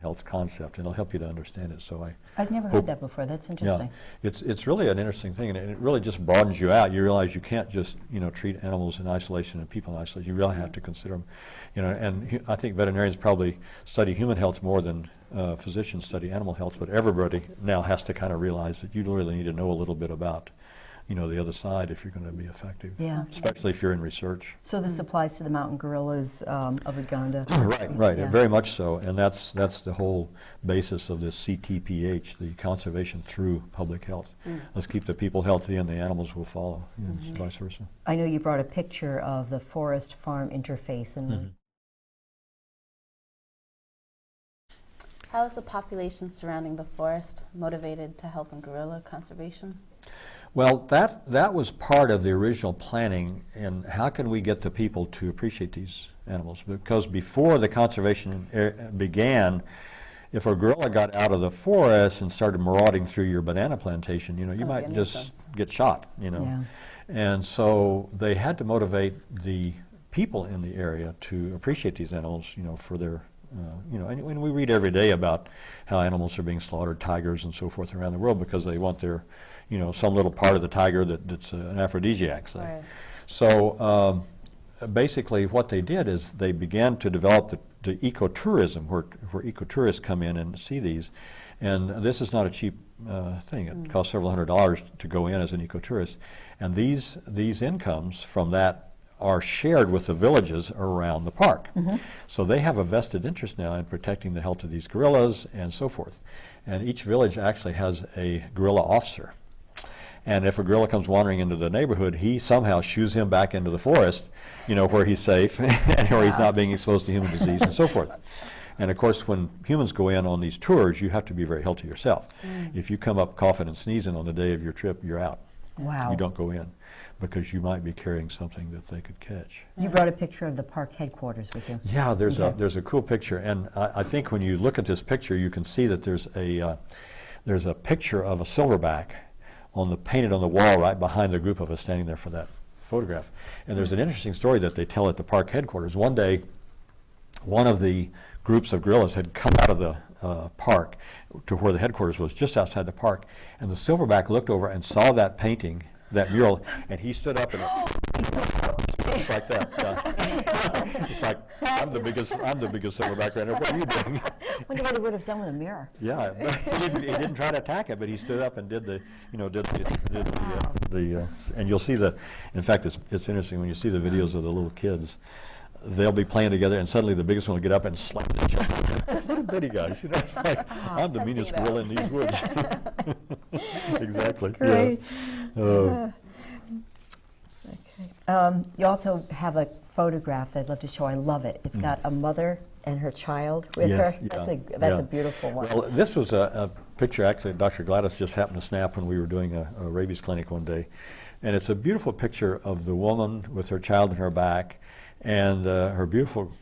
health concept, and it'll help you to understand it. So I've never heard that before. That's interesting. Yeah, it's really an interesting thing, and it really just broadens you out. You realize you can't just treat animals in isolation and people in isolation. You really have to consider them, and I think veterinarians probably study human health more than physicians study animal health. But everybody now has to kind of realize that you really need to know a little bit about the other side if you're going to be effective. Yeah. Especially if you're in research. So this applies to the mountain gorillas of Uganda. Right, Yeah. very much so, and that's the whole basis of this CTPH, the conservation through public health. Let's keep the people healthy, and the animals will follow, vice versa. I know you brought a picture of the forest-farm interface, and How is the population surrounding the forest motivated to help in gorilla conservation? Well, that was part of the original planning, and how can we get the people to appreciate these animals? Because before the conservation began, if a gorilla got out of the forest and started marauding through your banana plantation, you might just get shot, Yeah. And so they had to motivate the people in the area to appreciate these animals, for their, and we read every day about how animals are being slaughtered, tigers and so forth around the world, because they want their some little part of the tiger that's an aphrodisiac. Say. Right. So basically what they did is they began to develop the ecotourism, where ecotourists come in and see these. And this is not a cheap thing. It costs several $100s to go in as an ecotourist. And these incomes from that are shared with the villages around the park. So they have a vested interest now in protecting the health of these gorillas and so forth. And each village actually has a gorilla officer. And if a gorilla comes wandering into the neighborhood, he somehow shoos him back into the forest, where he's safe and where he's not being exposed to human disease and so forth. And of course, when humans go in on these tours, you have to be very healthy yourself. If you come up coughing and sneezing on the day of your trip, you're out. Wow. You don't go in, because you might be carrying something that they could catch. You brought a picture of the park headquarters with you. Yeah, there's a cool picture, and I think when you look at this picture, you can see that there's a picture of a silverback painted on the wall right behind the group of us standing there for that photograph. And there's an interesting story that they tell at the park headquarters. One day, one of the groups of gorillas had come out of the park to where the headquarters was, just outside the park, and the silverback looked over and saw that painting, that mural, and he stood up and just like that. It's like, I'm the biggest silverback right now. What are you doing? I wonder what he would have done with a mirror. Yeah, he didn't try to attack it, but he stood up and did the and you'll see in fact, it's interesting when you see the videos of the little kids. They'll be playing together, and suddenly the biggest one will get up and slap the chest. Little bitty guys, it's like, I'm the meanest gorilla in these woods. Exactly. That's great. Yeah. You also have a photograph that I'd love to show. I love it. It's got a mother and her child with Yes, her. yeah, That's a beautiful one. Well, this was a picture actually Dr. Gladys just happened to snap when we were doing a rabies clinic one day. And it's a beautiful picture of the woman with her child on her back, and her beautiful,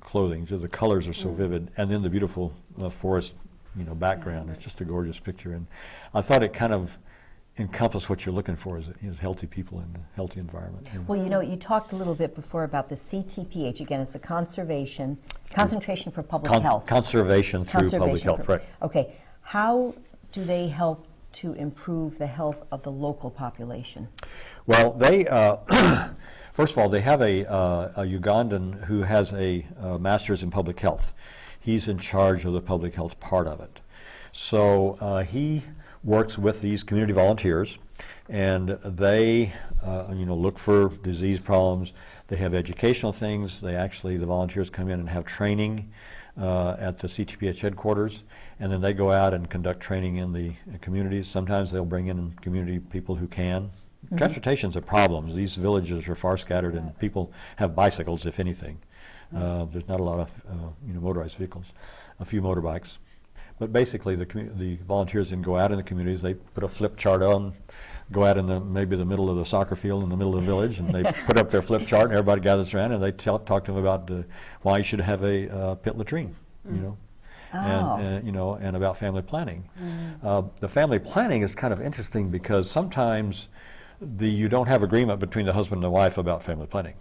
clothing. Just the colors are so vivid, and then the beautiful forest, background. It's just a gorgeous picture, and I thought it kind of encompassed what you're looking for is healthy people in a healthy environment. Well, you talked a little bit before about the CTPH. Again, it's the concentration for public health. Conservation through public health, right. Okay. How do they help to improve the health of the local population? Well, they first of all, they have a Ugandan who has a master's in public health. He's in charge of the public health part of it. So he works with these community volunteers, and they look for disease problems. They have educational things. The volunteers come in and have training at the CTPH headquarters, and then they go out and conduct training in the communities. Sometimes they'll bring in community people who can. Transportation's a problem. These villages are far scattered, and people have bicycles, if anything. There's not a lot of motorized vehicles, a few motorbikes. But basically, the volunteers then go out in the communities. They put a flip chart on, go out in maybe the middle of the soccer field in the middle of the village, and they put up their flip chart, and everybody gathers around, and they talk to them about why you should have a pit latrine, and about family planning. The family planning is kind of interesting because sometimes you don't have agreement between the husband and the wife about family planning.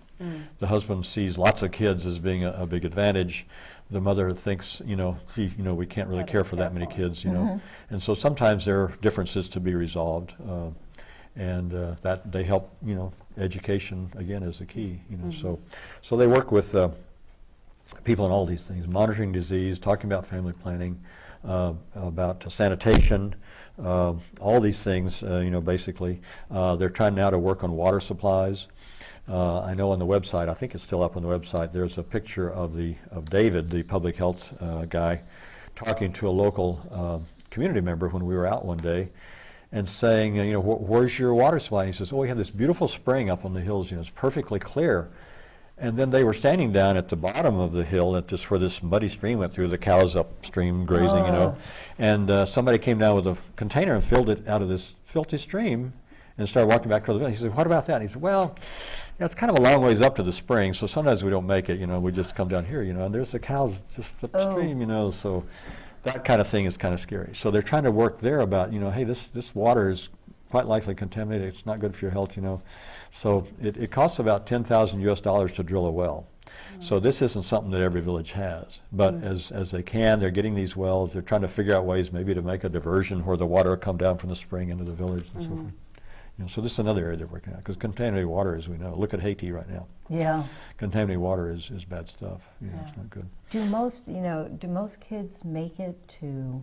The husband sees lots of kids as being a big advantage. The mother thinks, we can't really care for that many kids, And so sometimes there are differences to be resolved, and that they help, education, again, is the key, So they work with people on all these things, monitoring disease, talking about family planning, about sanitation, all these things, basically. They're trying now to work on water supplies. I know on the website, I think it's still up on the website, there's a picture of David, the public health guy, talking to a local community member when we were out one day and saying, where's your water supply? And he says, we have this beautiful spring up on the hills, it's perfectly clear. And then they were standing down at the bottom of the hill where this muddy stream went through, the cows upstream grazing, And somebody came down with a container and filled it out of this filthy stream and started walking back toward the village. He said, what about that? And he said, well, it's kind of a long ways up to the spring, so sometimes we don't make it, we just come down here, and there's the cows just upstream, so that kind of thing is kind of scary. So they're trying to work there about, hey, this water is quite likely contaminated, it's not good for your health, So it costs about $10,000 to drill a well. So this isn't something that every village has, but as they can, they're getting these wells, they're trying to figure out ways maybe to make a diversion where the water will come down from the spring into the village and so forth. So this is another area they're working on, because contaminated water, as we know, look at Haiti right now. Yeah. Contaminated water is bad stuff. It's not good. Do most kids make it to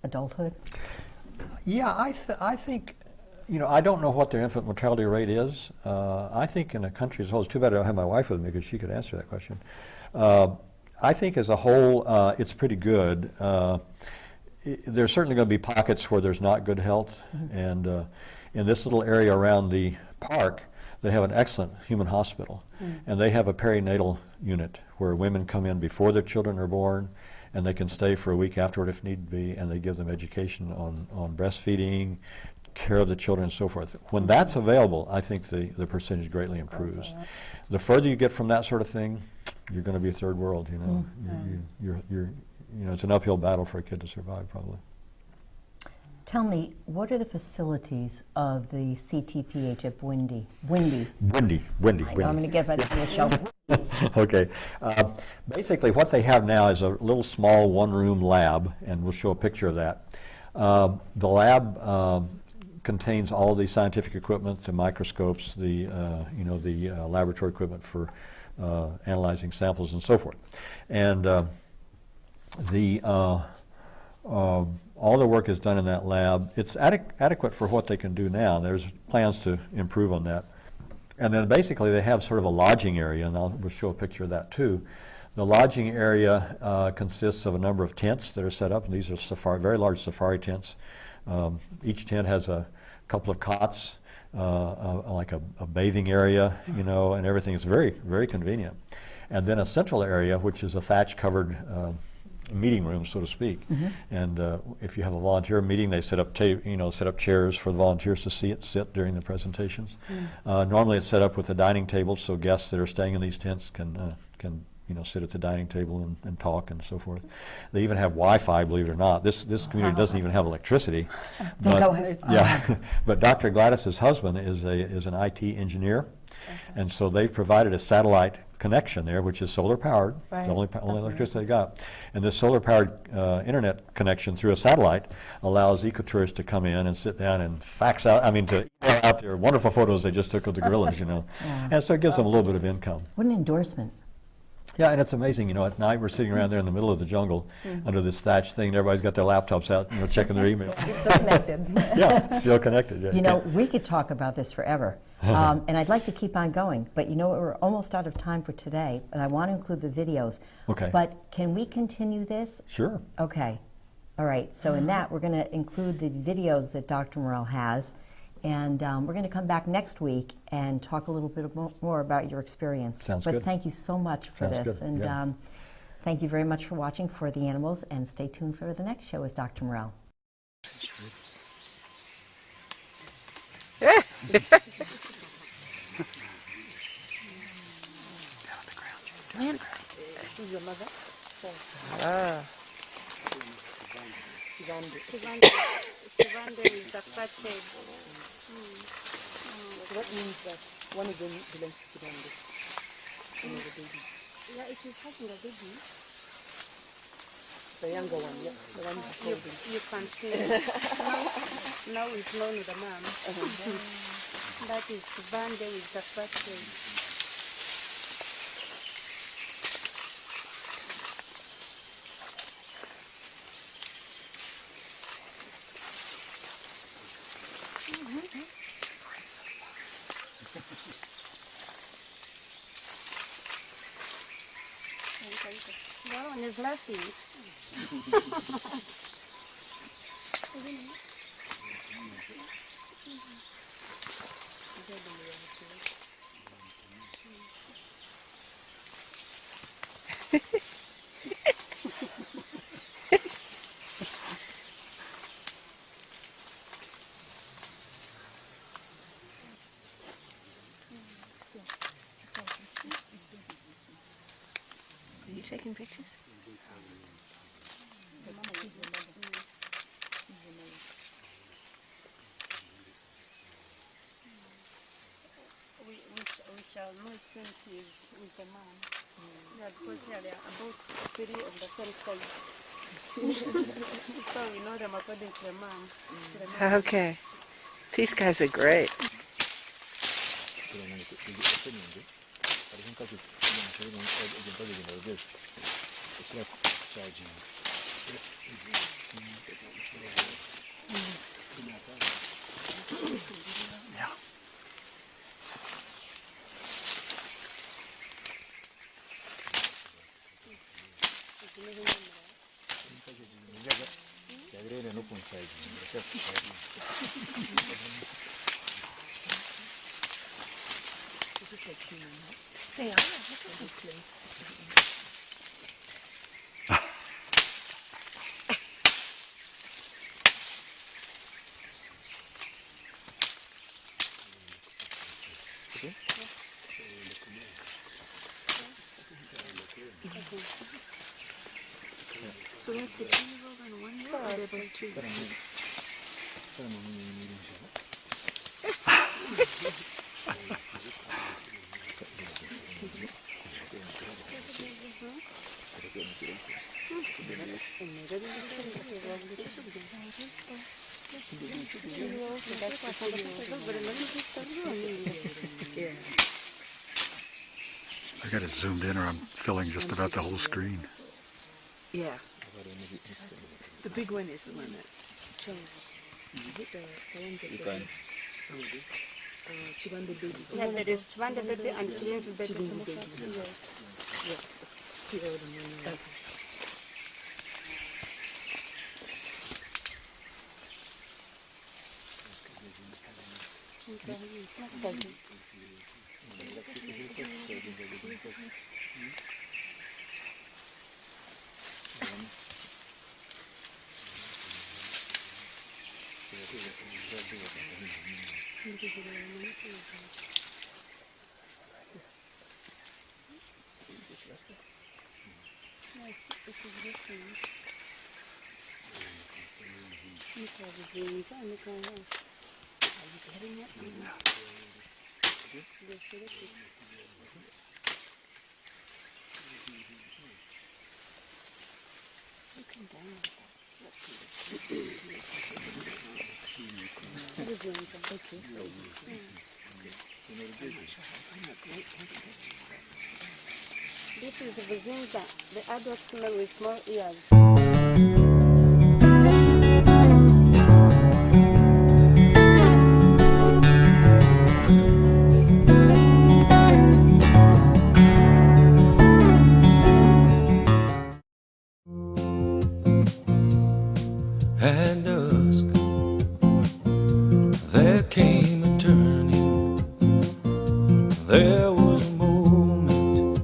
adulthood? Yeah, I think, I don't know what their infant mortality rate is. I think in a country as a whole, it's too bad I don't have my wife with me because she could answer that question. I think as a whole, it's pretty good. There's certainly going to be pockets where there's not good health, and in this little area around the park, they have an excellent human hospital, and they have a perinatal unit where women come in before their children are born, and they can stay for a week afterward if need be, and they give them education on breastfeeding, care of the children, and so forth. When that's available, I think the percentage greatly improves. The further you get from that sort of thing, you're going to be a third world. You're it's an uphill battle for a kid to survive, probably. Tell me, what are the facilities of the CTPH at Windy? Windy. I know, I'm going to get back to the show. Okay. Basically, what they have now is a little small one-room lab, and we'll show a picture of that. The lab contains all the scientific equipment, the microscopes, the laboratory equipment for analyzing samples and so forth, and all the work is done in that lab. It's adequate for what they can do now. There's plans to improve on that. And then basically they have sort of a lodging area, and we'll show a picture of that too. The lodging area consists of a number of tents that are set up, and these are very large safari tents. Each tent has a couple of cots, like a bathing area, and everything is very, very convenient. And then a central area, which is a thatch-covered meeting room, so to speak. And if you have a volunteer meeting, they set up chairs for the volunteers to sit during the presentations. Normally, it's set up with a dining table, so guests that are staying in these tents can sit at the dining table and talk and so forth. They even have Wi-Fi, believe it or not. This community doesn't even have electricity. But Dr. Gladys's husband is an IT engineer, and so they've provided a satellite connection there, which is solar powered. Right. It's the only electricity they got. And this solar powered internet connection through a satellite allows ecotourists to come in and sit down and to email out their wonderful photos they just took of the gorillas, And so it gives them a little bit of income. What an endorsement. Yeah, and it's amazing, at night we're sitting around there in the middle of the jungle under this thatch thing, and everybody's got their laptops out, checking their email. You're still connected. Yeah, still connected. Yeah. We could talk about this forever, and I'd like to keep on going, but we're almost out of time for today, and I want to include the videos. Okay. But can we continue this? Sure. Okay. All right. So in that, we're going to include the videos that Dr. Murrell has, and we're going to come back next week and talk a little bit more about your experience. Sounds but good. Thank you so much for Sounds this. good. And Yeah. thank you very much for watching For the Animals, and stay tuned for the next show with Dr. Murrell. Chivande is the flathead. So that means that one of them belongs to Uganda. The baby. Yeah, it is having a baby. The younger one, yeah. The one who's holding. You can see. Now it's known with the mom. That is Vande with the first age. That one is laughing. Are you taking pictures? We shall know it when he is with the mom. Yeah, because they are about three of the same size. So we know them according to the mom. To the mom. Okay. These guys are great. Yeah. They are. So it's a 2-year-old and 1-year-old, or they're both 2? I got it zoomed in or I'm filling just about the whole screen. Yeah. The big one is the one that's Is it the one that Chibande baby? Yeah, there is Chivanda baby and Chirimfi baby. Chirimfi baby. Yes. Yeah. 2-year-old and 1-year-old. This is Vizinza, the adult female with small ears. At dusk, there came a turning. There was a moment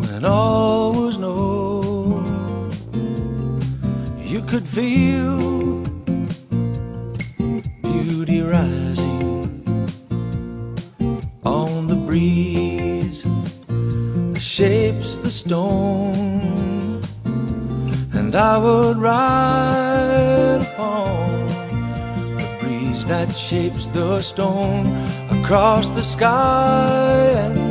when all was known. You could feel beauty rising on the breeze, the shapes, the stone. And I would ride upon the breeze that shapes the stone across the sky and